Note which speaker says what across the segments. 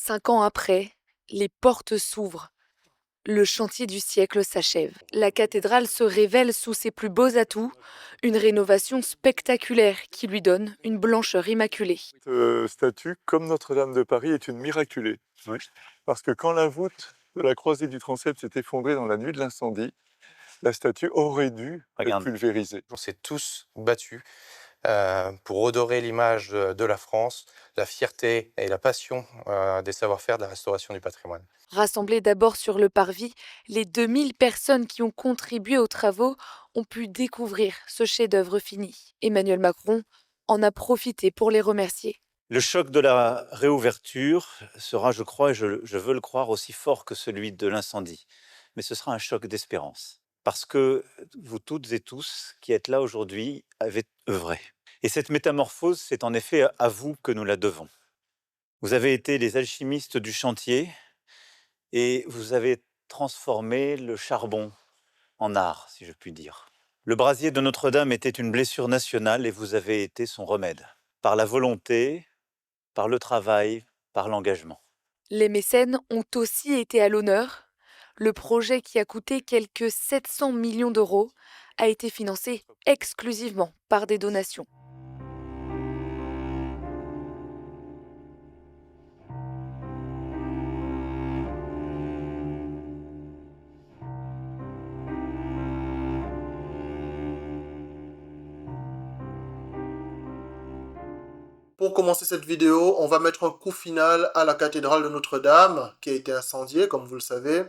Speaker 1: 5 ans après, les portes s'ouvrent. Le chantier du siècle s'achève. La cathédrale se révèle sous ses plus beaux atouts, une rénovation spectaculaire qui lui donne une blancheur immaculée.
Speaker 2: Cette statue, comme Notre-Dame de Paris, est une miraculée.
Speaker 3: Oui.
Speaker 2: Parce que quand la voûte de la croisée du transept s'est effondrée dans la nuit de l'incendie, la statue aurait dû être pulvérisée.
Speaker 3: On s'est tous battus pour redorer l'image de la France, la fierté et la passion des savoir-faire de la restauration du patrimoine.
Speaker 1: Rassemblés d'abord sur le parvis, les 2000 personnes qui ont contribué aux travaux ont pu découvrir ce chef-d'œuvre fini. Emmanuel Macron en a profité pour les remercier.
Speaker 4: Le choc de la réouverture sera, je crois, et je veux le croire, aussi fort que celui de l'incendie. Mais ce sera un choc d'espérance. Parce que vous toutes et tous qui êtes là aujourd'hui avez œuvré. Et cette métamorphose, c'est en effet à vous que nous la devons. Vous avez été les alchimistes du chantier et vous avez transformé le charbon en art, si je puis dire. Le brasier de Notre-Dame était une blessure nationale et vous avez été son remède. Par la volonté, par le travail, par l'engagement.
Speaker 1: Les mécènes ont aussi été à l'honneur. Le projet qui a coûté quelques 700 millions d'euros a été financé exclusivement par des donations.
Speaker 5: Pour commencer cette vidéo, on va mettre un coup final à la cathédrale de Notre-Dame, qui a été incendiée, comme vous le savez,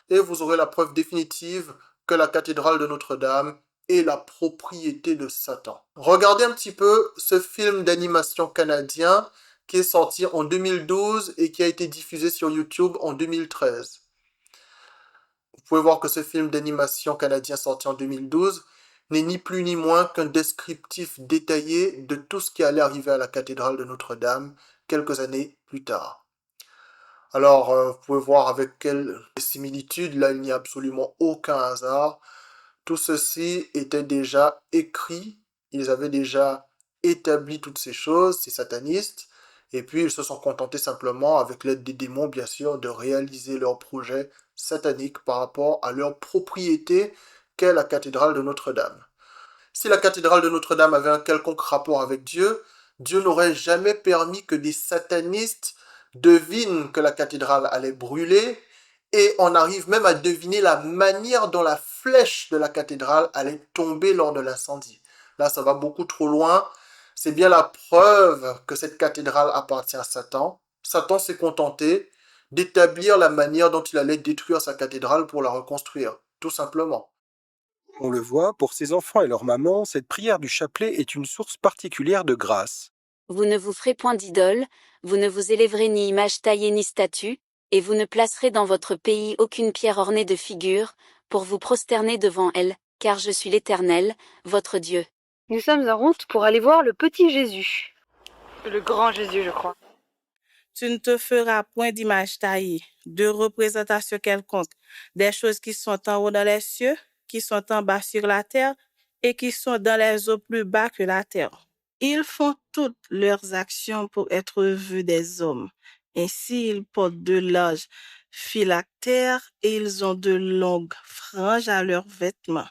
Speaker 5: et vous aurez la preuve définitive que la cathédrale de Notre-Dame est la propriété de Satan. Regardez un petit peu ce film d'animation canadien qui est sorti en 2012 et qui a été diffusé sur YouTube en 2013. Vous pouvez voir que ce film d'animation canadien sorti en 2012 n'est ni plus ni moins qu'un descriptif détaillé de tout ce qui allait arriver à la cathédrale de Notre-Dame quelques années plus tard. Alors, vous pouvez voir avec quelle similitude, là il n'y a absolument aucun hasard. Tout ceci était déjà écrit, ils avaient déjà établi toutes ces choses, ces satanistes, et puis ils se sont contentés simplement, avec l'aide des démons bien sûr, de réaliser leur projet satanique par rapport à leur propriété qu'est la cathédrale de Notre-Dame. Si la cathédrale de Notre-Dame avait un quelconque rapport avec Dieu, Dieu n'aurait jamais permis que des satanistes devinent que la cathédrale allait brûler, et on arrive même à deviner la manière dont la flèche de la cathédrale allait tomber lors de l'incendie. Là, ça va beaucoup trop loin. C'est bien la preuve que cette cathédrale appartient à Satan. Satan s'est contenté d'établir la manière dont il allait détruire sa cathédrale pour la reconstruire, tout simplement.
Speaker 6: On le voit, pour ses enfants et leur maman, cette prière du chapelet est une source particulière de grâce.
Speaker 7: Vous ne vous ferez point d'idole, vous ne vous élèverez ni image taillée ni statue, et vous ne placerez dans votre pays aucune pierre ornée de figures, pour vous prosterner devant elle, car je suis l'Éternel, votre Dieu.
Speaker 8: Nous sommes en route pour aller voir le petit Jésus. Le grand Jésus, je crois.
Speaker 9: Tu ne te feras point d'image taillée, de représentation quelconque, des choses qui sont en haut dans les cieux, qui sont en bas sur la terre, et qui sont dans les eaux plus bas que la terre. Ils font toutes leurs actions pour être vus des hommes. Ainsi, ils portent de larges phylactères et ils ont de longues franges à leurs vêtements.